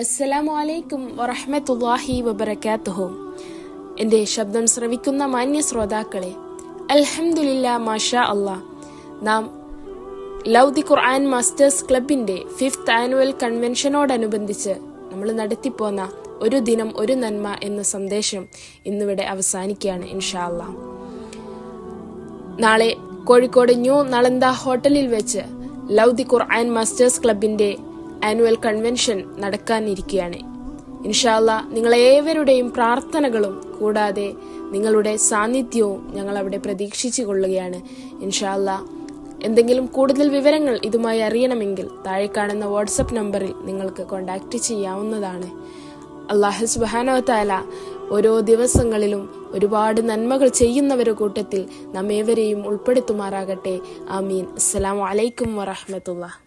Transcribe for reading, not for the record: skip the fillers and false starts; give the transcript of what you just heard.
അസ്സലാമു അലൈക്കും വറഹ്മത്തുള്ളാഹി വബറകാതുഹു. എൻ്റെ ശബ്ദം ശ്രവിക്കുന്ന മാന്യ ശ്രോതാക്കളെ, അൽഹംദുലില്ലാ മാഷാ അല്ലാ, നാം ലവ് ദി ഖുർആൻ മാസ്റ്റേഴ്സ് ക്ലബിന്റെ 5th ആനുവൽ കൺവെൻഷനോടനുബന്ധിച്ച് നമ്മൾ നടത്തിപ്പോന്ന ഒരു ദിനം ഒരു നന്മ എന്ന സന്ദേശം ഇന്നിവിടെ അവസാനിക്കുകയാണ് ഇൻഷാ അല്ലാ. നാളെ കോഴിക്കോട് ന്യൂ നളന്ദ ഹോട്ടലിൽ വെച്ച് ലവ് ദി ഖുർആൻ മാസ്റ്റേഴ്സ് ക്ലബിന്റെ ആനുവൽ കൺവെൻഷൻ നടക്കാനിരിക്കുകയാണ്. ഇൻഷാ അല്ലാ, നിങ്ങളേവരുടെയും പ്രാർത്ഥനകളും കൂടാതെ നിങ്ങളുടെ സാന്നിധ്യവും ഞങ്ങൾ അവിടെ പ്രതീക്ഷിച്ചു കൊള്ളുകയാണ് ഇൻഷാ അല്ലാ. എന്തെങ്കിലും കൂടുതൽ വിവരങ്ങൾ ഇതുമായി അറിയണമെങ്കിൽ താഴെ കാണുന്ന വാട്സപ്പ് നമ്പറിൽ നിങ്ങൾക്ക് കോൺടാക്ട് ചെയ്യാവുന്നതാണ്. അല്ലാഹു സുബ്ഹാനഹു വ തആല ഓരോ ദിവസങ്ങളിലും ഒരുപാട് നന്മകൾ ചെയ്യുന്നവരുടെ കൂട്ടത്തിൽ നമ്മേവരെയും ഉൾപ്പെടുത്തുമാറാകട്ടെ. ആമീൻ. അസ്സലാമു അലൈക്കും വറഹ്മത്തുള്ളാഹി.